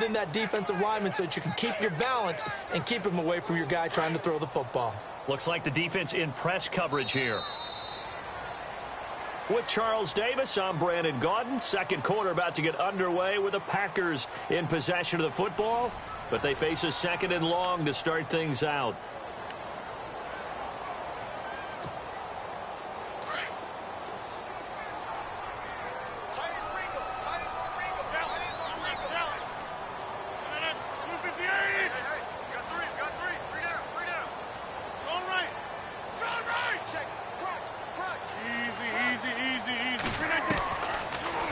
within that defensive lineman so that you can keep your balance and keep him away from your guy trying to throw the football. Looks like the defense in press coverage here. With Charles Davis, I'm Brandon Gaudin. Second quarter about to get underway with the Packers in possession of the football, but they face a 2nd and long to start things out.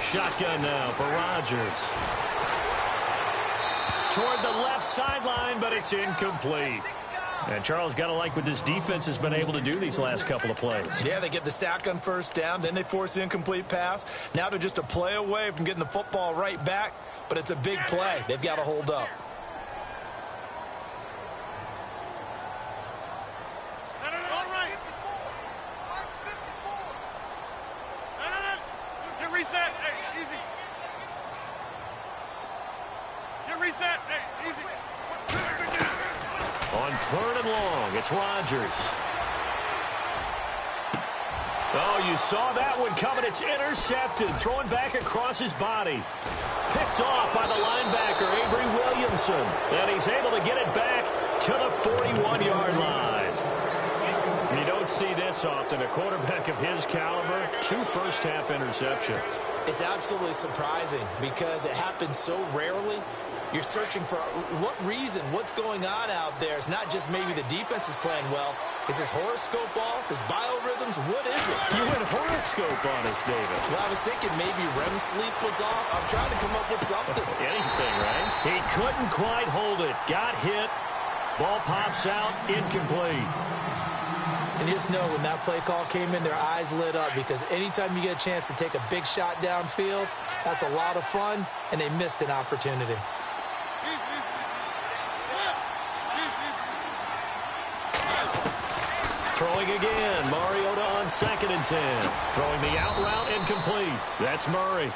Shotgun now for Rodgers. Toward the left sideline, but it's incomplete. And Charles, got to like what this defense has been able to do these last couple of plays. Yeah, they get the sack on first down, then they force the incomplete pass. Now they're just a play away from getting the football right back, but it's a big play. They've got to hold up. On 3rd and long, it's Rodgers. Oh, you saw that one coming. It's intercepted. Throwing back across his body. Picked off by the linebacker, Avery Williamson. And he's able to get it back to the 41-yard line. And you don't see this often. A quarterback of his caliber, 2 first-half interceptions. It's absolutely surprising because it happens so rarely. You're searching for what reason, what's going on out there. It's not just maybe the defense is playing well. Is his horoscope off? His biorhythms? What is it? You went horoscope on us, David. Well, I was thinking maybe REM sleep was off. I'm trying to come up with something. Anything, right? He couldn't quite hold it. Got hit. Ball pops out. Incomplete. And you just know when that play call came in, their eyes lit up because anytime you get a chance to take a big shot downfield, that's a lot of fun, and they missed an opportunity. Throwing again. Mariota on 2nd and 10. Throwing the out route incomplete. That's Murray.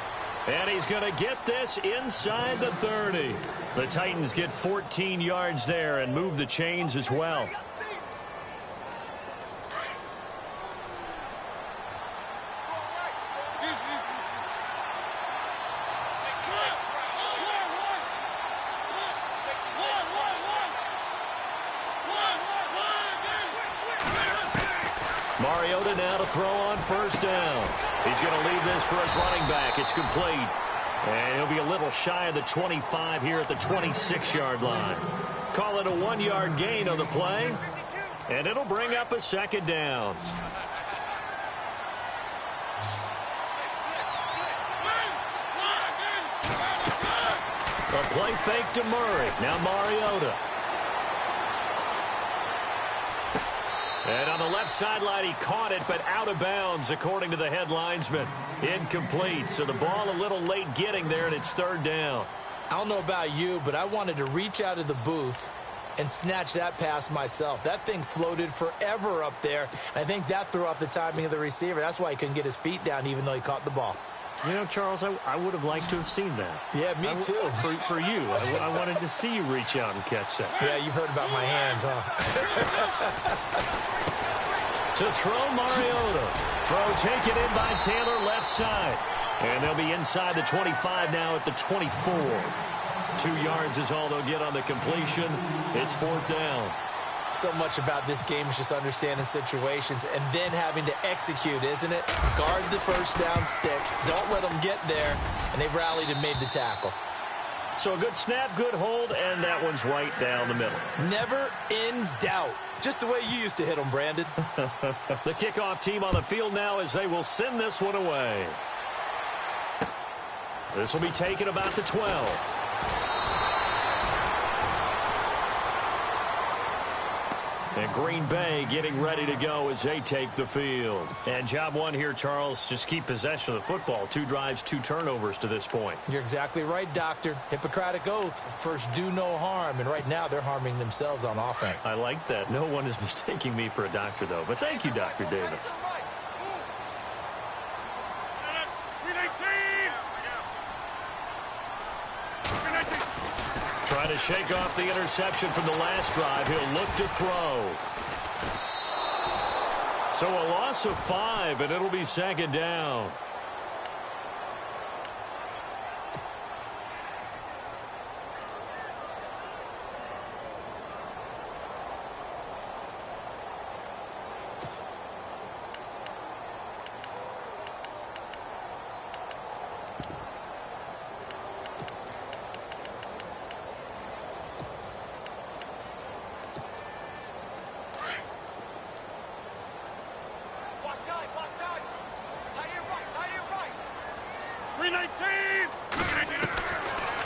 And he's going to get this inside the 30. The Titans get 14 yards there and move the chains as well. Mariota now to throw on 1st down. He's going to leave this for his running back. It's complete. And he'll be a little shy of the 25 here at the 26-yard line. Call it a 1-yard gain on the play. And it'll bring up a 2nd down. A play fake to Murray. Now Mariota. And on the left sideline, he caught it, but out of bounds, according to the head linesman. Incomplete, so the ball a little late getting there, and it's 3rd down. I don't know about you, but I wanted to reach out of the booth and snatch that pass myself. That thing floated forever up there, and I think that threw off the timing of the receiver. That's why he couldn't get his feet down, even though he caught the ball. You know, Charles, I would have liked to have seen that. Yeah, me too. For you. I wanted to see you reach out and catch that. Yeah, you've heard about my hands, huh? To throw Mariota. Throw taken in by Taylor, left side. And they'll be inside the 25 now at the 24. 2 yards is all they'll get on the completion. It's 4th down. So much about this game is just understanding situations and then having to execute, isn't it? Guard the first down sticks. Don't let them get there. And they rallied and made the tackle. So a good snap, good hold, and that one's right down the middle. Never in doubt. Just the way you used to hit them, Brandon. The kickoff team on the field now as they will send this one away. This will be taken about the 12. And Green Bay getting ready to go as they take the field. And job one here, Charles, just keep possession of the football. 2 drives, 2 turnovers to this point. You're exactly right, Doctor. Hippocratic oath. First, do no harm. And right now, they're harming themselves on offense. I like that. No one is mistaking me for a doctor, though. But thank you, Dr. Davis. Trying to shake off the interception from the last drive. He'll look to throw. So a loss of 5, and it'll be second down.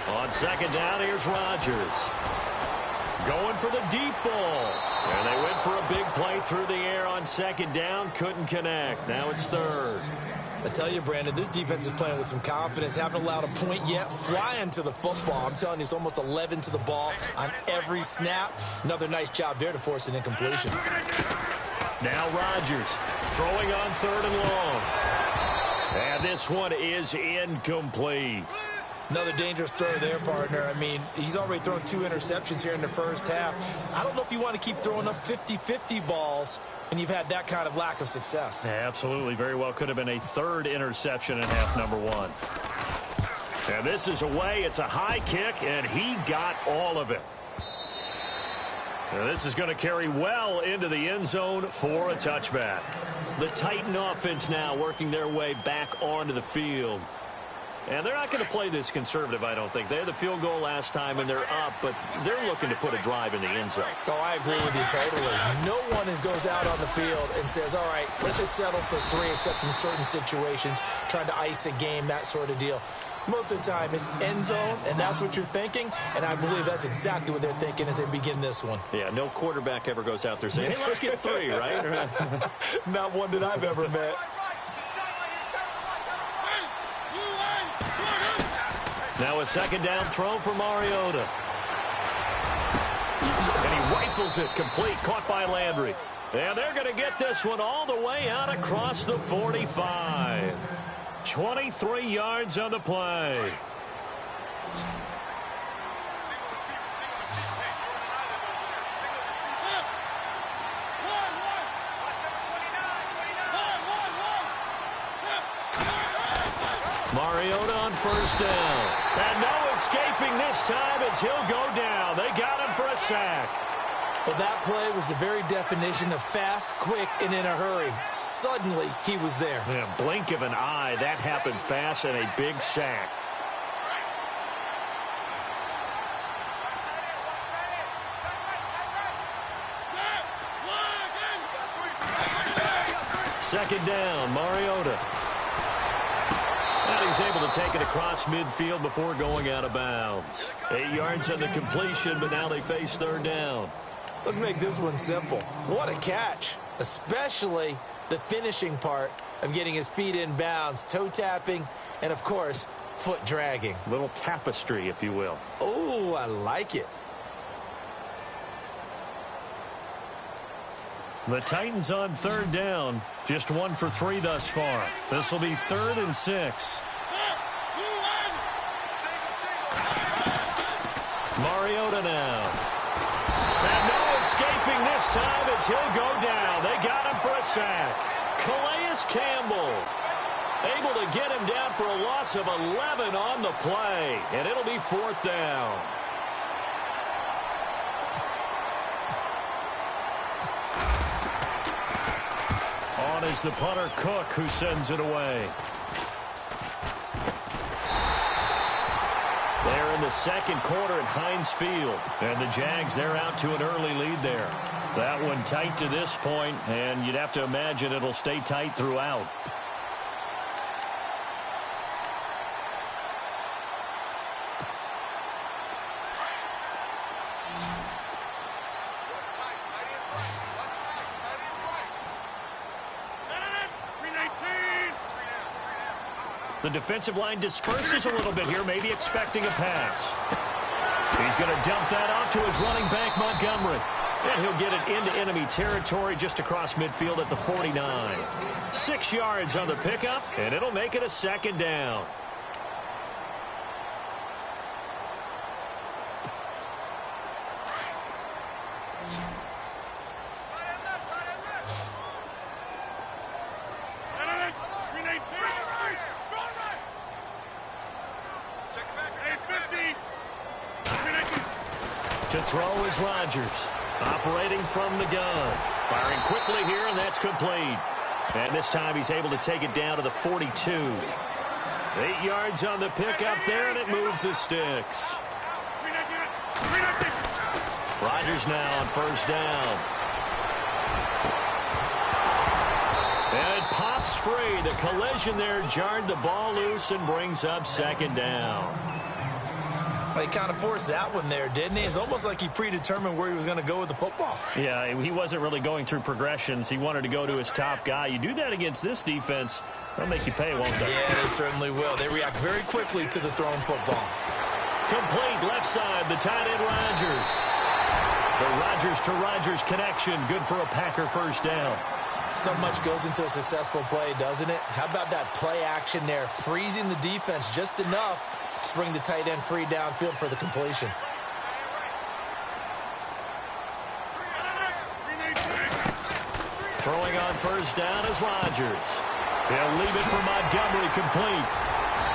On second down, here's Rodgers. Going for the deep ball. And they went for a big play through the air on second down. Couldn't connect. Now it's third. I tell you, Brandon, this defense is playing with some confidence. Haven't allowed a point yet. Flying to the football. I'm telling you, it's almost 11 to the ball on every snap. Another nice job there to force an incompletion. Now Rodgers throwing on third and long. And this one is incomplete. Another dangerous throw there, partner. I mean, he's already thrown 2 interceptions here in the first half. I don't know if you want to keep throwing up 50-50 balls when you've had that kind of lack of success. Yeah, absolutely. Very well could have been a third interception in half number 1. And this is away. It's a high kick, and he got all of it. Now this is going to carry well into the end zone for a touchback. The Titan offense now working their way back onto the field. And they're not going to play this conservative, I don't think. They had the field goal last time, and they're up, but they're looking to put a drive in the end zone. Oh, I agree with you totally. No one goes out on the field and says, all right, let's just settle for 3, except in certain situations, trying to ice a game, that sort of deal. Most of the time, it's end zone, and that's what you're thinking, and I believe that's exactly what they're thinking as they begin this one. Yeah, no quarterback ever goes out there saying, hey, let's get 3, right? Not one that I've ever met. Now a second down throw for Mariota. And he rifles it complete, caught by Landry. And they're going to get this one all the way out across the 45. 23 yards on the play. Mariota on first down. And no escaping this time as he'll go down. They got him for a sack. Well, that play was the very definition of fast, quick, and in a hurry. Suddenly, he was there. Yeah, blink of an eye. That happened fast and a big sack. Second down, Mariota. And he's able to take it across midfield before going out of bounds. 8 yards on the completion, but now they face third down. Let's make this one simple. What a catch, especially the finishing part of getting his feet in bounds, toe tapping, and, of course, foot dragging. Little tapestry, if you will. Oh, I like it. The Titans on third down. Just 1 for 3 thus far. This will be 3rd and 6. Mariota now. And no escaping this time as he'll go down. They got him for a sack. Calais Campbell able to get him down for a loss of 11 on the play. And it'll be 4th down. On is the punter, Cook, who sends it away. They're in the second quarter at Heinz Field. And the Jags, they're out to an early lead there. That one tight to this point, and you'd have to imagine it'll stay tight throughout. The defensive line disperses a little bit here, maybe expecting a pass. He's going to dump that off to his running back, Montgomery. And he'll get it into enemy territory just across midfield at the 49. 6 yards on the pickup, and it'll make it a second down. To throw is Rodgers. Operating from the gun. Firing quickly here, and that's complete. And this time he's able to take it down to the 42. 8 yards on the pickup there, and it moves the sticks. Rodgers now on first down. And it pops free. The collision there jarred the ball loose and brings up second down. He kind of forced that one there, didn't he? It's almost like he predetermined where he was going to go with the football. Yeah, he wasn't really going through progressions. He wanted to go to his top guy. You do that against this defense, they'll make you pay, won't they? Yeah, they certainly will. They react very quickly to the thrown football. Complete left side, the tight end Rodgers. The Rodgers to Rodgers connection, good for a Packer first down. So much goes into a successful play, doesn't it? How about that play action there, freezing the defense just enough to bring the tight end free downfield for the completion. Throwing on first down is Rodgers. He'll leave it for Montgomery, complete.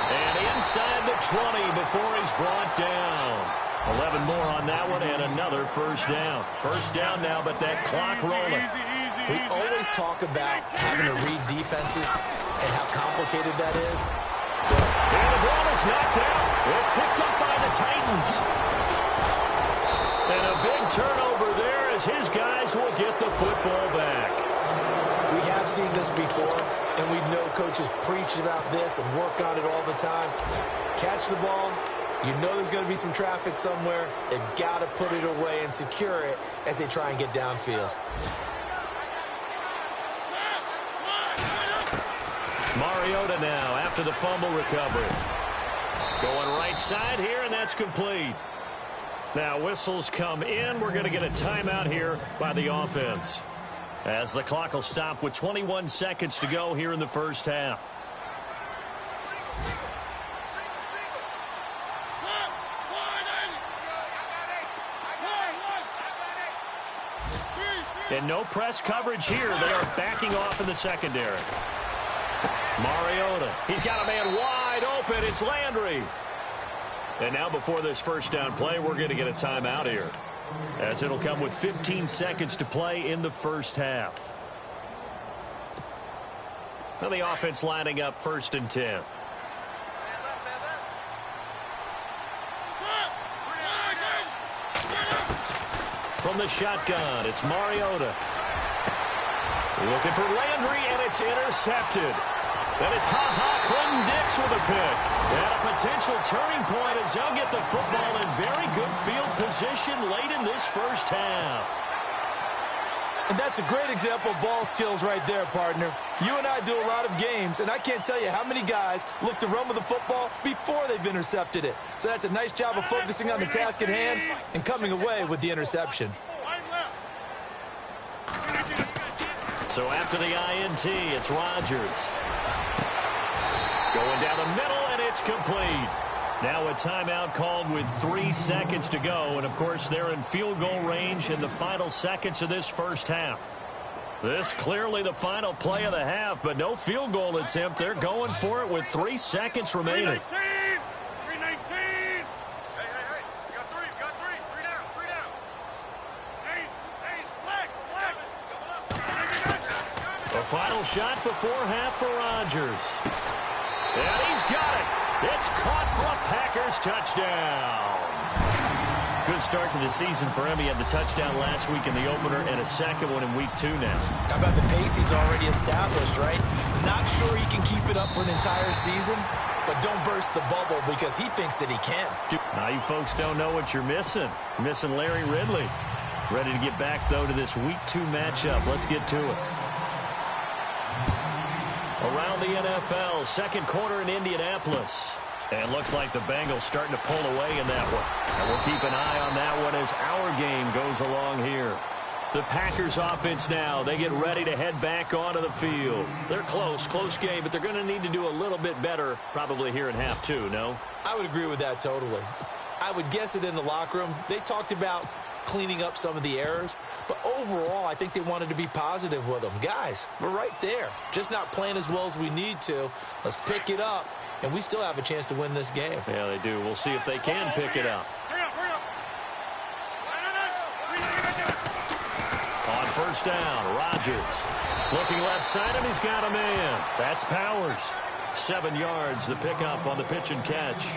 And inside the 20 before he's brought down. 11 more on that one and another first down. First down now, but that clock rolling. We always talk about having to read defenses and how complicated that is. And the ball is knocked out. It's picked up by the Titans. And a big turnover there as his guys will get the football back. We have seen this before, and we know coaches preach about this and work on it all the time. Catch the ball. You know there's going to be some traffic somewhere. They've got to put it away and secure it as they try and get downfield. Mariota now after the fumble recovery. Going right side here, and that's complete. Now whistles come in. We're going to get a timeout here by the offense, as the clock will stop with 21 seconds to go here in the first half. And no press coverage here. They are backing off in the secondary. Mariota, he's got a man wide open. It's Landry. And now before this first down play, we're going to get a timeout here, as it'll come with 15 seconds to play in the first half. Now the offense lining up first and 10. From the shotgun, it's Mariota. Looking for Landry, and it's intercepted. And it's Clinton-Dix with a pick. And a potential turning point as they'll get the football in very good field position late in this first half. And that's a great example of ball skills right there, partner. You and I do a lot of games, and I can't tell you how many guys look to run with the football before they've intercepted it. So that's a nice job of focusing on the task at hand and coming away with the interception. So after the INT, it's Rodgers. Going down the middle, and it's complete. Now a timeout called with 3 seconds to go. And, of course, they're in field goal range in the final seconds of this first half. This clearly the final play of the half, but no field goal attempt. They're going for it with 3 seconds remaining. 319! Hey, you got three. Three down. Hey, flex. The final shot before half for Rodgers. And he's got it. It's caught for a Packers touchdown. Good start to the season for him. He had the touchdown last week in the opener and a second one in week 2 now. How about the pace he's already established, right? Not sure he can keep it up for an entire season, but don't burst the bubble because he thinks that he can. Now you folks don't know what you're missing. You're missing Larry Ridley. Ready to get back, though, to this week 2 matchup. Let's get to it. Around the NFL, second quarter in Indianapolis. And looks like the Bengals starting to pull away in that one. And we'll keep an eye on that one as our game goes along here. The Packers offense now, they get ready to head back onto the field. They're close game, but they're going to need to do a little bit better probably here in half 2, no? I would agree with that totally. I would guess it in the locker room. They talked about cleaning up some of the errors, but overall I think they wanted to be positive with them. Guys, we're right there, just not playing as well as we need to. Let's pick it up, and we still have a chance to win this game. Yeah, they do. We'll see if they can pick it up. first down. Rodgers looking left side, and he's got a man. That's Powers. 7 yards, the pickup on the pitch and catch.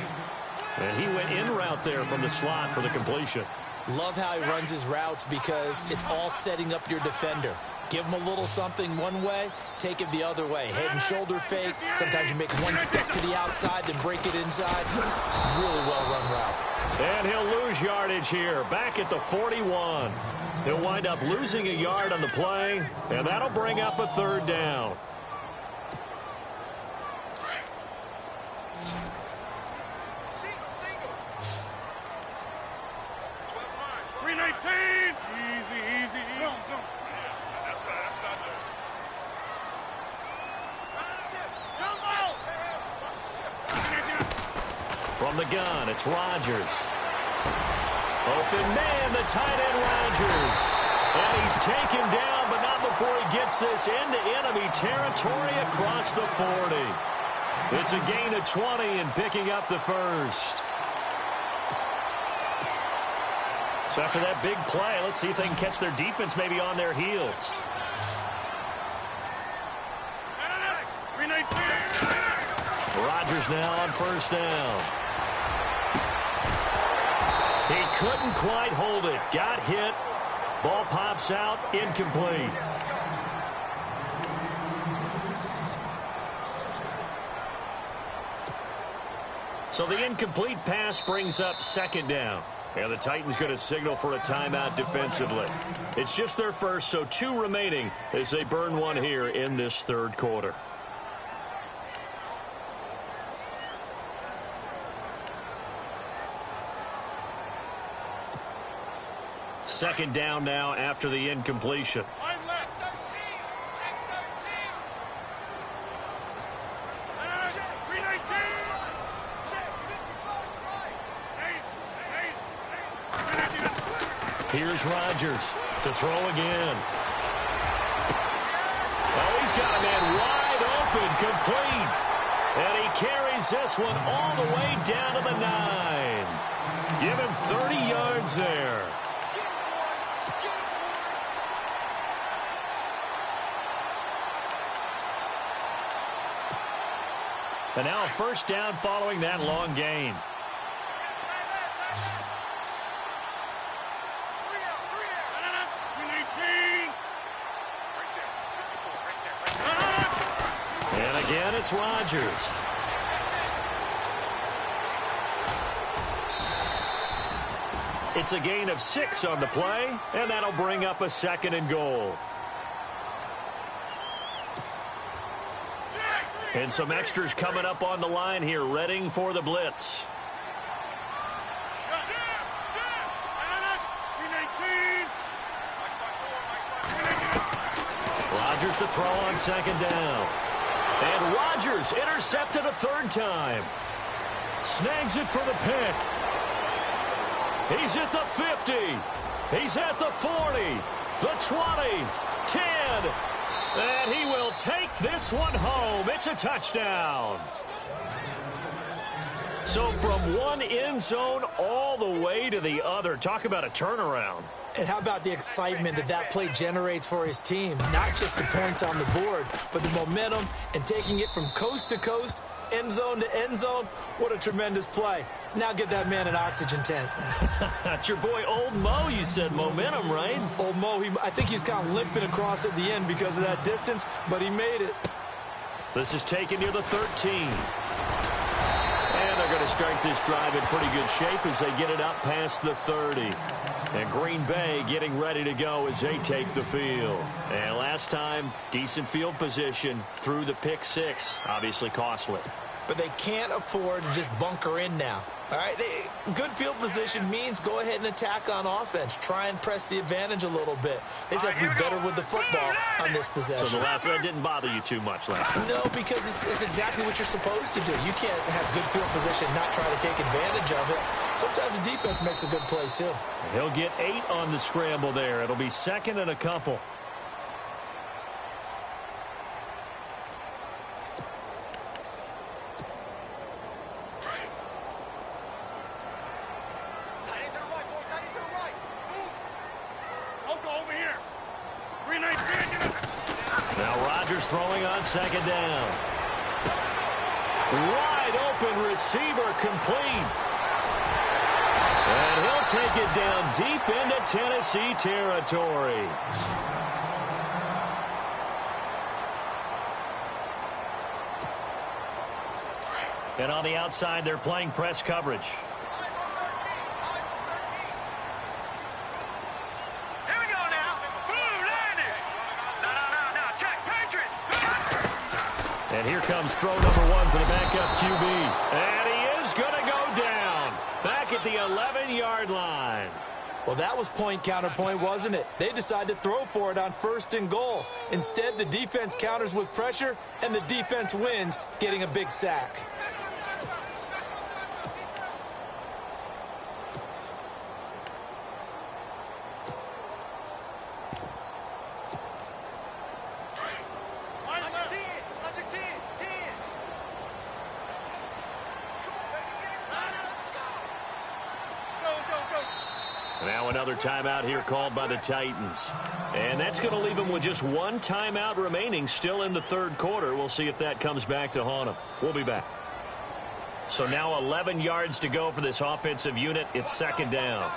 And he went in route there from the slot for the completion. Love how he runs his routes because it's all setting up your defender. Give him a little something one way, take it the other way. Head and shoulder fake. Sometimes you make one step to the outside, then break it inside. Really well-run route. And he'll lose yardage here, back at the 41. He'll wind up losing a yard on the play, and that'll bring up a third down. From the gun, it's Rodgers. Open man, the tight end Rodgers. And he's taken down, but not before he gets this into enemy territory across the 40. It's a gain of 20 and picking up the first. So after that big play, let's see if they can catch their defense maybe on their heels. Rodgers now on first down. He couldn't quite hold it. Got hit. Ball pops out. Incomplete. So the incomplete pass brings up second down. And the Titans going to signal for a timeout defensively. It's just their first, so 2 remaining as they burn one here in this third quarter. Second down now after the incompletion. Here's Rodgers to throw again. Oh, he's got a man wide open, complete. And he carries this one all the way down to the 9. Give him 30 yards there. And now a first down following that long gain. And again, it's Rodgers. It's a gain of 6 on the play, and that'll bring up a second and goal. And some extras coming up on the line here, readying for the blitz. Rodgers to throw on second down. And Rodgers intercepted a third time. Snags it for the pick. He's at the 50. He's at the 40. The 20. 10. And he will take this one home. It's a touchdown. So from one end zone all the way to the other. Talk about a turnaround. And how about the excitement that that play generates for his team? Not just the points on the board, but the momentum and taking it from coast to coast, end zone to end zone. What a tremendous play. Now get that man an oxygen tent. That's your boy Old Mo, you said. Momentum, right? Old Mo, I think he's kind of limping across at the end because of that distance, but he made it. This is taken near the 13. And they're going to start this drive in pretty good shape as they get it up past the 30. And Green Bay getting ready to go as they take the field. And last time, decent field position through the pick 6. Obviously costly. But they can't afford to just bunker in now. All right, good field position means go ahead and attack on offense. Try and press the advantage a little bit. They just have to be better with the football on this possession. So the last one didn't bother you too much last time? No, because it's exactly what you're supposed to do. You can't have good field position and not try to take advantage of it. Sometimes the defense makes a good play, too. He'll get 8 on the scramble there. It'll be second and a couple. Now Rodgers throwing on second down. Wide open receiver complete. And he'll take it down deep into Tennessee territory. And on the outside, they're playing press coverage. Here we go now. Blue landed. No, check, Patriot. And here comes throw number one for the backup QB. And he is going to go down. Back at the 11-yard line. Well, that was point counterpoint, wasn't it? They decided to throw for it on 1st and goal. Instead, the defense counters with pressure, and the defense wins, getting a big sack. Now another timeout here called by the Titans. And that's going to leave them with just one timeout remaining still in the third quarter. We'll see if that comes back to haunt them. We'll be back. So now 11 yards to go for this offensive unit. It's second down.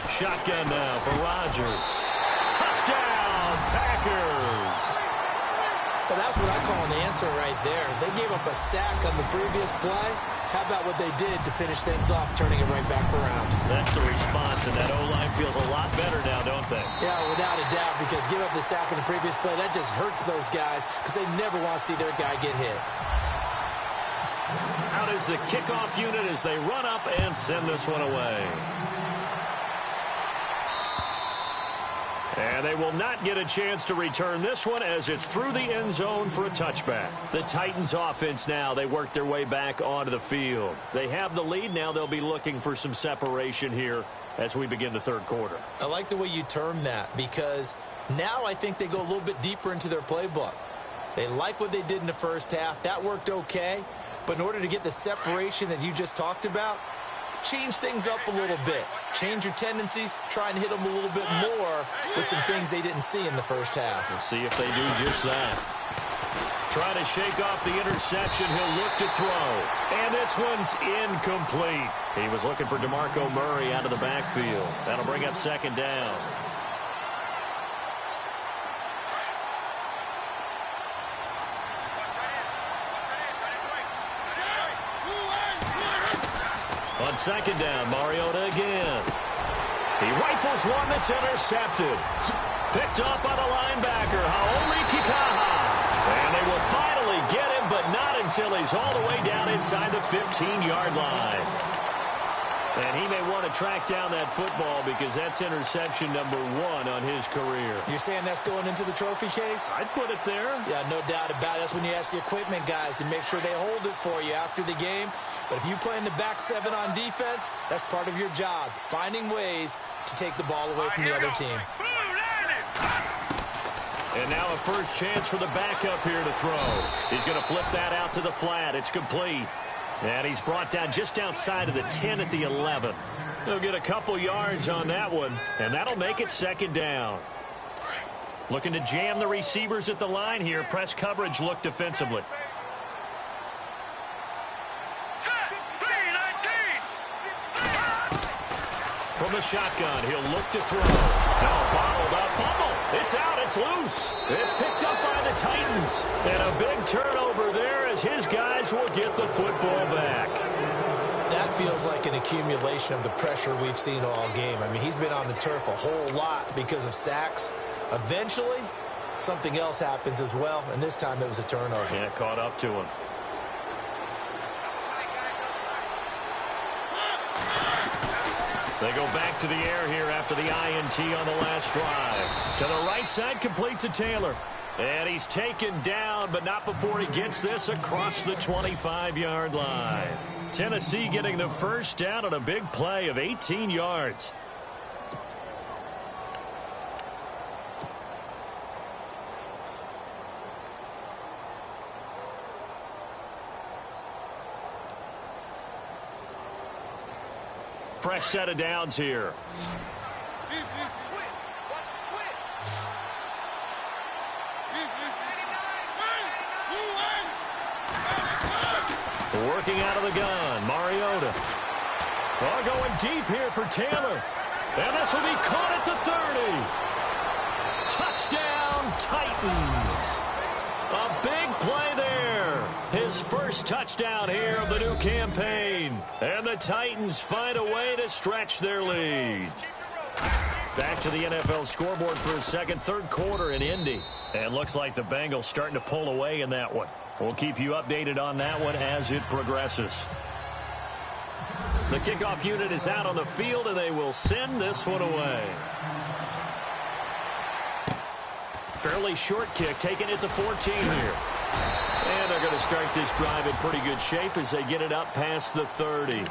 Shotgun now for Rodgers. Touchdown, Packers. Well, that's what I call an answer right there. They gave up a sack on the previous play. How about what they did to finish things off, turning it right back around? That's the response, and that O-line feels a lot better now, don't they? Yeah, without a doubt, because give up the sack on the previous play, that just hurts those guys because they never want to see their guy get hit. Out is the kickoff unit as they run up and send this one away. And they will not get a chance to return this one as it's through the end zone for a touchback. The Titans offense now, they work their way back onto the field. They have the lead. Now they'll be looking for some separation here as we begin the third quarter. I like the way you term that because now I think they go a little bit deeper into their playbook. They like what they did in the first half. That worked okay. But in order to get the separation that you just talked about, change things up a little bit. Change your tendencies. Try and hit them a little bit more with some things they didn't see in the first half. We'll see if they do just that. Try to shake off the interception. He'll look to throw. And this one's incomplete. He was looking for DeMarco Murray out of the backfield. That'll bring up second down. On second down, Mariota again. He rifles one that's intercepted. Picked off by the linebacker, Haoli Kikaha. And they will finally get him, but not until he's all the way down inside the 15-yard line. And he may want to track down that football because that's interception number 1 on his career. You're saying that's going into the trophy case? I'd put it there. Yeah, no doubt about it. That's when you ask the equipment guys to make sure they hold it for you after the game. But if you play in the back 7 on defense, that's part of your job, finding ways to take the ball away from the other team. And now a first chance for the backup here to throw. He's going to flip that out to the flat. It's complete. And he's brought down just outside of the 10 at the 11. He'll get a couple yards on that one, and that'll make it second down. Looking to jam the receivers at the line here. Press coverage look defensively. From the shotgun, he'll look to throw. Now bottled up, fumble. It's out, it's loose. It's picked up by the Titans. And a big turnover there as his guys will get the football back. That feels like an accumulation of the pressure we've seen all game. I mean, he's been on the turf a whole lot because of sacks. Eventually, something else happens as well, and this time it was a turnover. Yeah, caught up to him. They go back to the air here after the INT on the last drive. To the right side, complete to Taylor. And he's taken down, but not before he gets this across the 25-yard line. Tennessee getting the first down on a big play of 18 yards. Fresh set of downs here. Working out of the gun, Mariota. Oh, going deep here for Taylor. And this will be caught at the 30. Touchdown, Titans. A big play there. His first touchdown here of the new campaign. And the Titans find a way to stretch their lead. Back to the NFL scoreboard for a second, third quarter in Indy. And looks like the Bengals starting to pull away in that one. We'll keep you updated on that one as it progresses. The kickoff unit is out on the field, and they will send this one away. Fairly short kick, taken at the 14 here. And they're going to start this drive in pretty good shape as they get it up past the 30.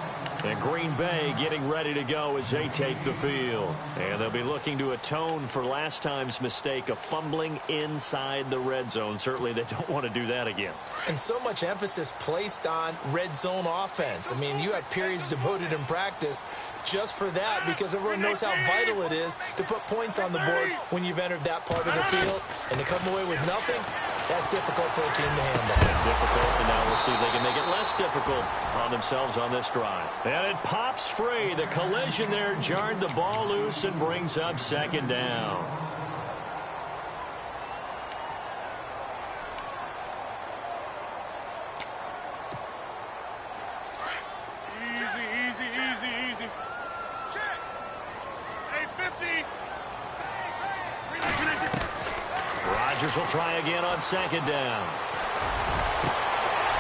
And Green Bay getting ready to go as they take the field. And they'll be looking to atone for last time's mistake of fumbling inside the red zone. Certainly they don't want to do that again. And so much emphasis placed on red zone offense. I mean, you had periods devoted in practice just for that because everyone knows how vital it is to put points on the board when you've entered that part of the field. And to come away with nothing, that's difficult for a team to handle. Difficult, and now we'll see if they can make it less difficult on themselves on this drive. And it pops free. The collision there jarred the ball loose and brings up second down. Easy. Check. Hey, 50. Rodgers will try again on second down.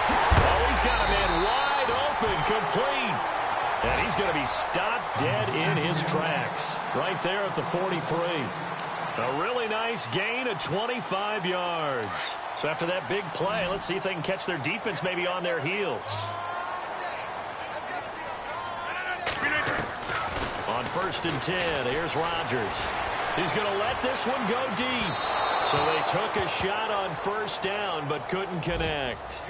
Oh, he's got a man wide open, complete. And he's going to be stopped dead in his tracks. Right there at the 43. A really nice gain of 25 yards. So after that big play, let's see if they can catch their defense maybe on their heels. On 1st and 10, here's Rodgers. He's going to let this one go deep. So they took a shot on first down but couldn't connect.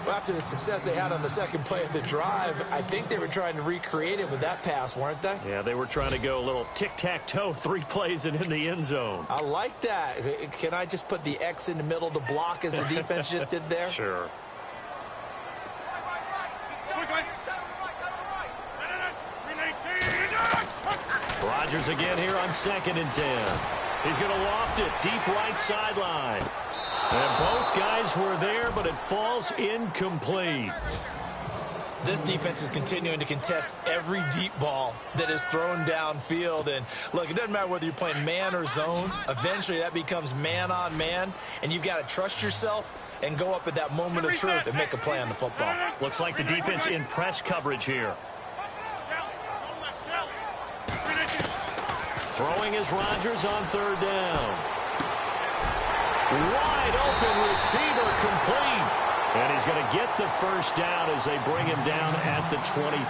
Well, after the success they had on the second play of the drive, I think they were trying to recreate it with that pass, weren't they? Yeah, they were trying to go a little tic-tac-toe, 3 plays and in the end zone. I like that. Can I just put the X in the middle to block as the defense just did there? Sure. Rodgers again here on 2nd and 10. He's going to loft it deep right sideline. And both guys were there, but it falls incomplete. This defense is continuing to contest every deep ball that is thrown downfield. And, look, it doesn't matter whether you're playing man or zone. Eventually that becomes man on man, and you've got to trust yourself and go up at that moment of truth and make a play on the football. Looks like the defense in press coverage here. Throwing is Rodgers on 3rd down. Wide open receiver, complete. And he's going to get the first down as they bring him down at the 23.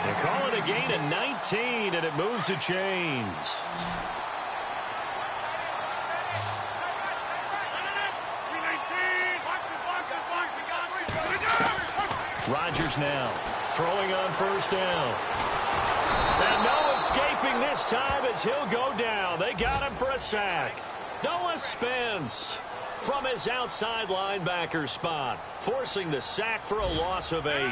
They call it a gain of 19, and it moves the chains. Rodgers now throwing on 1st down. And no escaping this time as he'll go down. They got him for a sack. Noah Spence from his outside linebacker spot, forcing the sack for a loss of 8.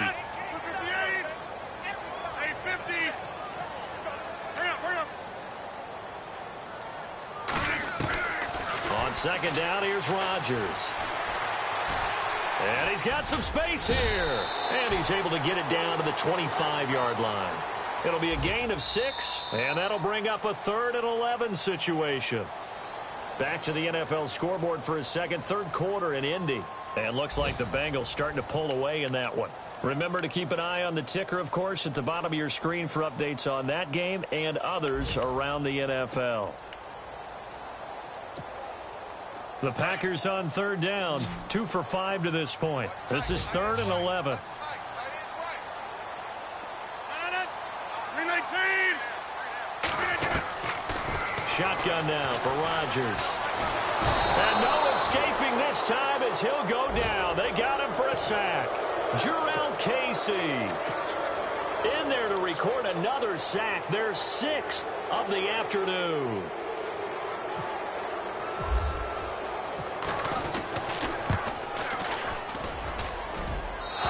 On 2nd down, here's Rodgers. And he's got some space here. And he's able to get it down to the 25-yard line. It'll be a gain of 6, and that'll bring up a 3rd and 11 situation. Back to the NFL scoreboard for a second, third quarter in Indy. And looks like the Bengals starting to pull away in that one. Remember to keep an eye on the ticker, of course, at the bottom of your screen for updates on that game and others around the NFL. The Packers on 3rd down, 2 for 5 to this point. This is 3rd and 11. Shotgun now for Rodgers. And no escaping this time as he'll go down. They got him for a sack. Jarrell Casey. In there to record another sack, their 6th of the afternoon.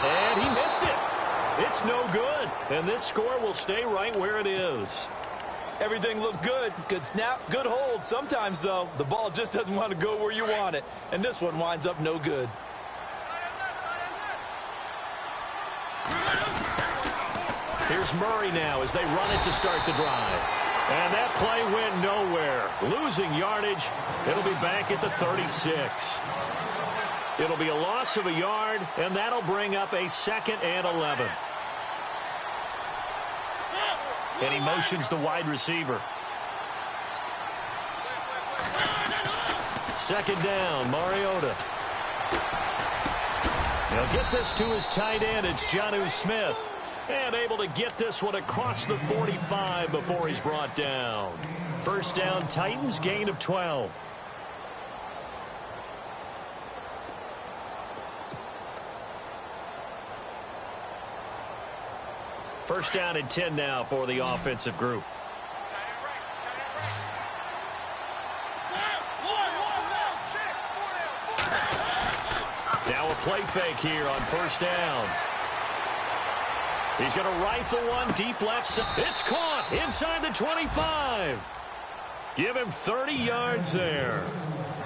And he missed it. It's no good. And this score will stay right where it is. Everything looked good. Good snap, good hold. Sometimes, though, the ball just doesn't want to go where you want it. And this one winds up no good. Here's Murray now as they run it to start the drive. And that play went nowhere. Losing yardage. It'll be back at the 36. It'll be a loss of a yard, and that'll bring up a 2nd and 11. And he motions the wide receiver. 2nd down, Mariota. He'll get this to his tight end. It's Jonnu Smith. And able to get this one across the 45 before he's brought down. 1st down, Titans, gain of 12. First down and 10 now for the offensive group. Now a play fake here on 1st down. He's going to rifle one deep left side. It's caught inside the 25. Give him 30 yards there.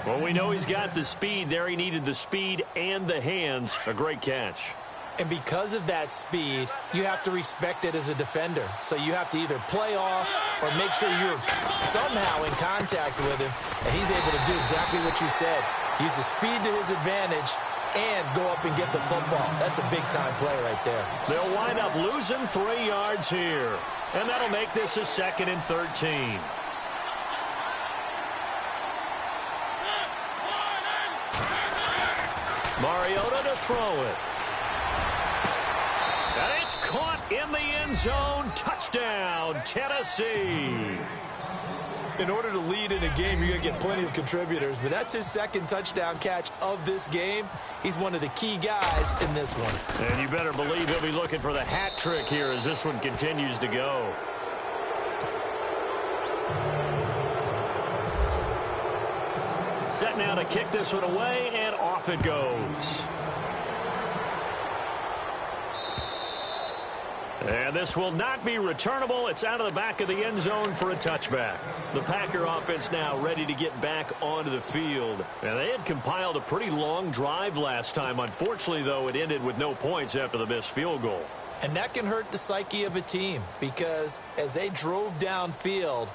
Well, we know he's got the speed there. He needed the speed and the hands. A great catch. And because of that speed, you have to respect it as a defender. So you have to either play off or make sure you're somehow in contact with him. And he's able to do exactly what you said. Use the speed to his advantage and go up and get the football. That's a big-time play right there. They'll wind up losing 3 yards here. And that'll make this a 2nd and 13. Mariota to throw it. And it's caught in the end zone. Touchdown, Tennessee. In order to lead in a game, you're going to get plenty of contributors, but that's his 2nd touchdown catch of this game. He's one of the key guys in this one. And you better believe he'll be looking for the hat trick here as this one continues to go. Set now to kick this one away, and off it goes. And this will not be returnable. It's out of the back of the end zone for a touchback. The Packer offense now ready to get back onto the field. And they had compiled a pretty long drive last time. Unfortunately, though, it ended with no points after the missed field goal. And that can hurt the psyche of a team because as they drove downfield,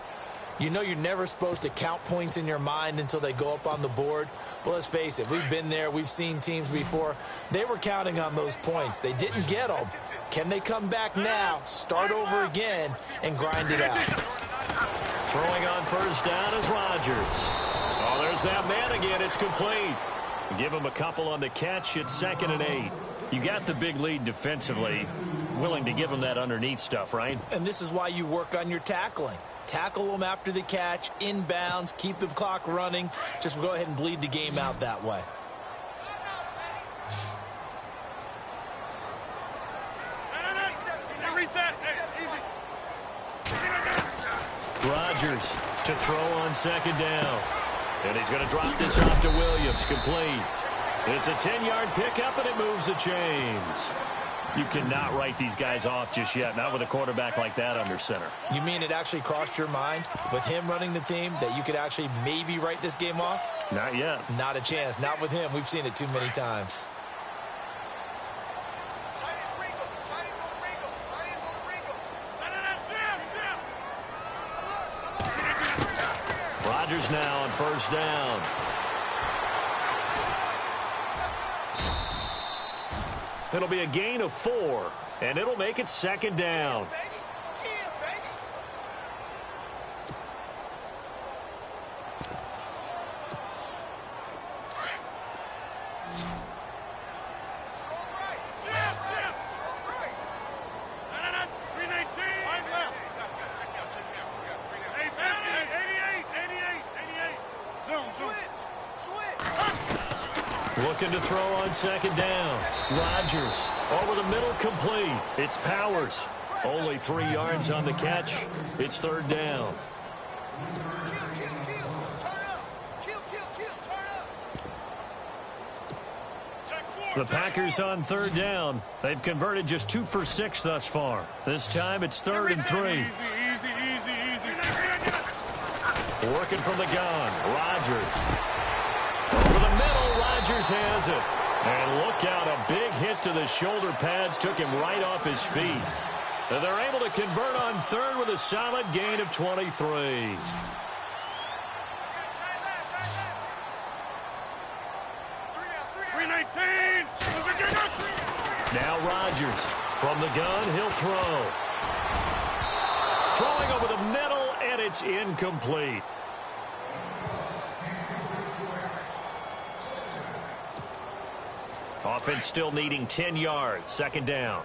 you know you're never supposed to count points in your mind until they go up on the board. But let's face it, we've been there. We've seen teams before. They were counting on those points. They didn't get them. Can they come back now, start over again, and grind it out? Throwing on 1st down is Rodgers. Oh, there's that man again. It's complete. Give him a couple on the catch. It's 2nd and 8. You got the big lead defensively. Willing to give him that underneath stuff, right? And this is why you work on your tackling. Tackle them after the catch, inbounds, keep the clock running. Just go ahead and bleed the game out that way. Rodgers to throw on 2nd down. And he's going to drop this off to Williams. Complete. It's a 10-yard pickup, and it moves the chains. You cannot write these guys off just yet, not with a quarterback like that under center. You mean it actually crossed your mind with him running the team that you could actually maybe write this game off? Not yet. Not a chance. Not with him. We've seen it too many times. Rodgers now on 1st down. It'll be a gain of 4, and it'll make it 2nd down. Looking to throw on 2nd down. Rodgers over the middle, complete. It's Powers. Only 3 yards on the catch. It's third down. The Packers on third down. They've converted just 2 for 6 thus far. This time it's 3rd and 3. Easy. Working from the gun. Rodgers. Over the middle, Rodgers has it. And look out, a big hit to the shoulder pads took him right off his feet. And they're able to convert on 3rd with a solid gain of 23. Now Rodgers from the gun, he'll throw. Throwing over the middle, and it's incomplete. Offense still needing 10 yards. Second down.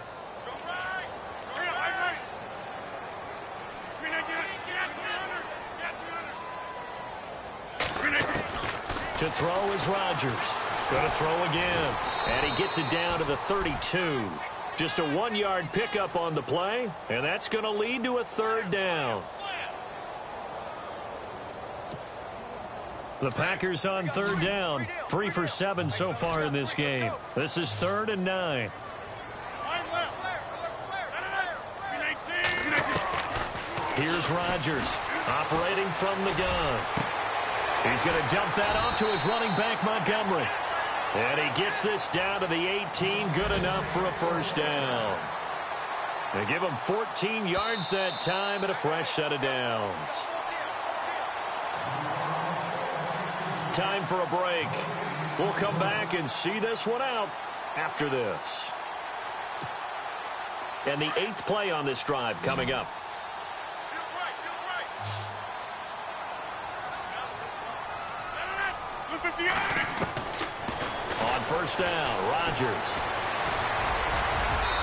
To throw is Rodgers. Going to throw again. And he gets it down to the 32. Just a 1-yard pickup on the play, and that's going to lead to a third down. The Packers on third down. 3 for 7 so far in this game. This is 3rd and 9. Here's Rodgers operating from the gun. He's going to dump that off to his running back, Montgomery. And he gets this down to the 18, good enough for a first down. They give him 14 yards that time and a fresh set of downs. Time for a break. We'll come back and see this one out after this. And the 8th play on this drive coming up. On first down, Rodgers.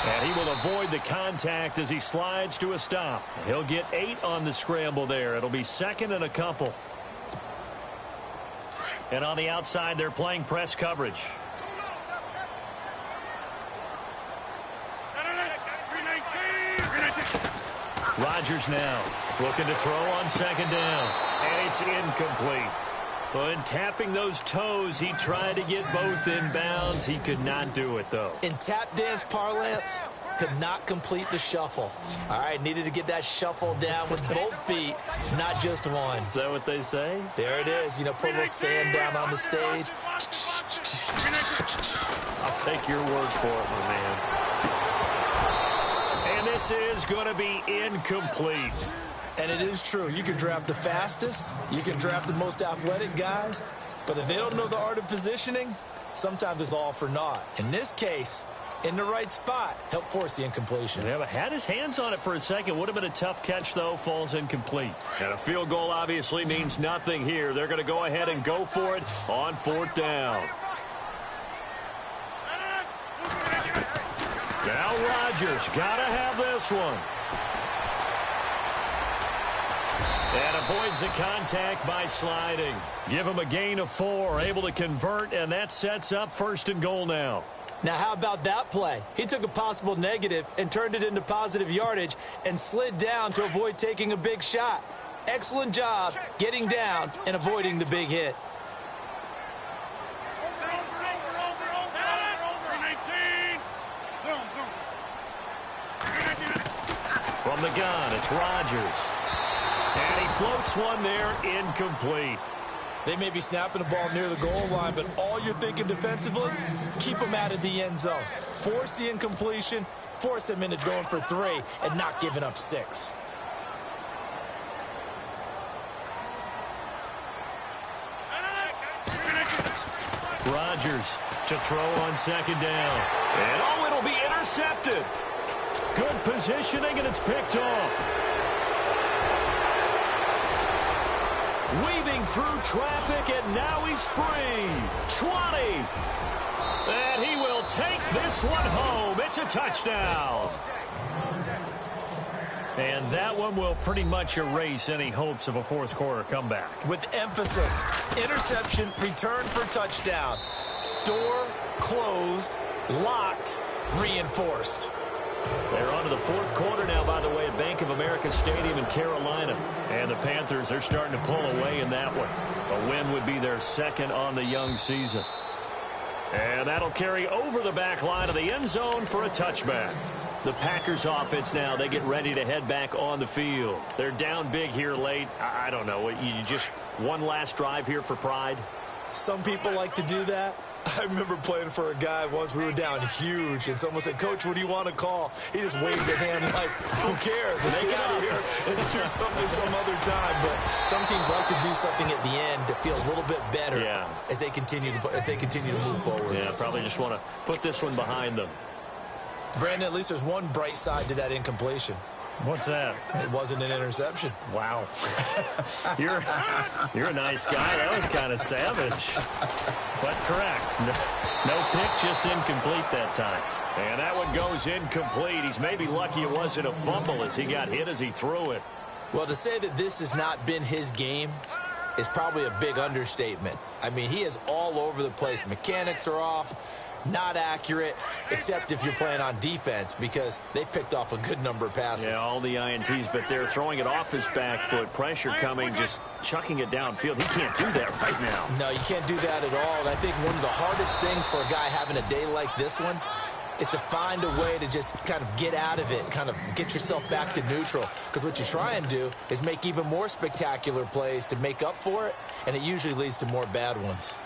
And he will avoid the contact as he slides to a stop. He'll get 8 on the scramble there. It'll be 2nd and a couple. And on the outside, they're playing press coverage. Rodgers now looking to throw on second down. And it's incomplete. Well, in tapping those toes, he tried to get both in bounds. He could not do it, though. In tap dance parlance, could not complete the shuffle. All right, needed to get that shuffle down with both feet, not just one. Is that what they say? There it is. You know, put a little sand down on the stage. I'll take your word for it, my man. And this is going to be incomplete. And it is true. You can draft the fastest. You can draft the most athletic guys. But if they don't know the art of positioning, sometimes it's all for naught. In this case, in the right spot, helped force the incompletion. Yeah, but had his hands on it for a second. Would have been a tough catch, though. Falls incomplete. And a field goal obviously means nothing here. They're going to go ahead and go for it on 4th down. Now Rodgers got to have this one. And avoids the contact by sliding. Give him a gain of 4, able to convert, and that sets up 1st and goal now. Now, how about that play? He took a possible negative and turned it into positive yardage and slid down to avoid taking a big shot. Excellent job getting down and avoiding the big hit. From the gun, it's Rodgers. And he floats one there, incomplete. They may be snapping the ball near the goal line, but all you're thinking defensively, keep them out of the end zone. Force the incompletion, force them into going for 3, and not giving up 6. Rodgers to throw on second down. And oh, it'll be intercepted. Good positioning, and it's picked off. Weaving through traffic, and now he's free. 20. And he will take this one home. It's a touchdown. And that one will pretty much erase any hopes of a fourth quarter comeback. With emphasis, interception, return for touchdown. Door closed, locked, reinforced. They're on to the fourth quarter now, by the way, at Bank of America Stadium in Carolina. And the Panthers, they're starting to pull away in that one. A win would be their second on the young season. And that'll carry over the back line of the end zone for a touchback. The Packers offense now, they get ready to head back on the field. They're down big here late. I don't know. You just one last drive here for pride? Some people like to do that. I remember playing for a guy once. We were down huge, and someone said, "Coach, what do you want to call?" He just waved a hand like, "Who cares? Let's get out of here and do something some other time." But some teams like to do something at the end to feel a little bit better as they continue to move forward. Yeah, probably just want to put this one behind them. Brandon, at least there's one bright side to that incompletion. What's that? It wasn't an interception. Wow. You're a nice guy. That was kind of savage. But correct. No pick, just incomplete that time. And that one goes incomplete. He's maybe lucky it wasn't a fumble as he got hit as he threw it. Well, to say that this has not been his game is probably a big understatement. I mean, he is all over the place. Mechanics are off. Not accurate, except if you're playing on defense, because they picked off a good number of passes. Yeah, all the INTs, but they're throwing it off his back foot. Pressure coming, just chucking it downfield. He can't do that right now. No, you can't do that at all. And I think one of the hardest things for a guy having a day like this one is to find a way to just kind of get out of it, kind of get yourself back to neutral. Because what you try and do is make even more spectacular plays to make up for it, and it usually leads to more bad ones.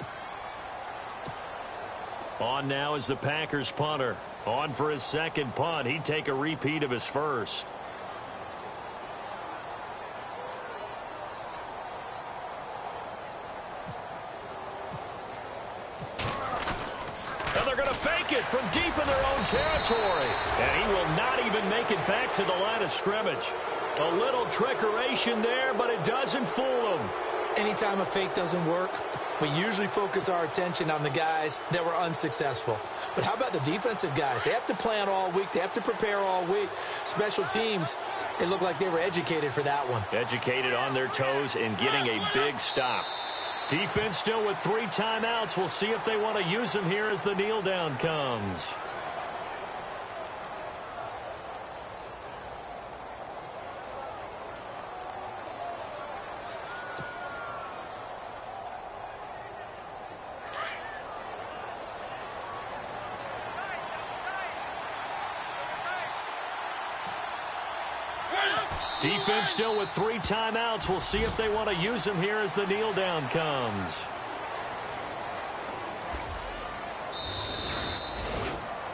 On now is the Packers punter. On for his second punt. He'd take a repeat of his first. And they're going to fake it from deep in their own territory. And he will not even make it back to the line of scrimmage. A little trickeration there, but it doesn't fool him. Anytime a fake doesn't work, we usually focus our attention on the guys that were unsuccessful. But how about the defensive guys? They have to plan all week. They have to prepare all week. Special teams, it looked like they were educated for that one. Educated on their toes and getting a big stop. Defense still with 3 timeouts. We'll see if they want to use them here as the kneel down comes. Defense still with 3 timeouts. We'll see if they want to use them here as the kneel down comes.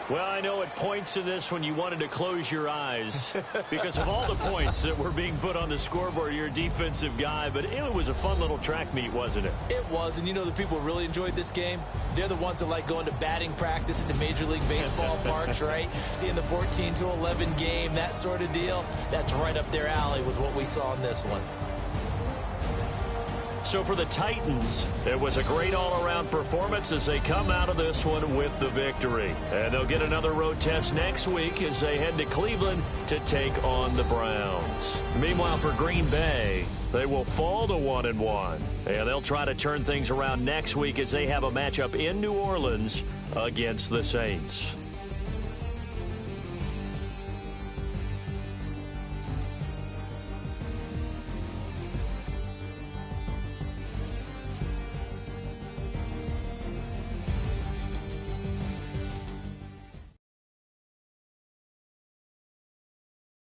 Well, I know at points in this when you wanted to close your eyes because of all the points that were being put on the scoreboard. You're a defensive guy, but it was a fun little track meet, wasn't it? It was, and you know the people who really enjoyed this game? They're the ones that like going to batting practice at the Major League Baseball parks, right? Seeing the 14-11 game, that sort of deal. That's right up their alley with what we saw in this one. So for the Titans, it was a great all-around performance as they come out of this one with the victory. And they'll get another road test next week as they head to Cleveland to take on the Browns. Meanwhile, for Green Bay, they will fall to 1-1. And they'll try to turn things around next week as they have a matchup in New Orleans against the Saints.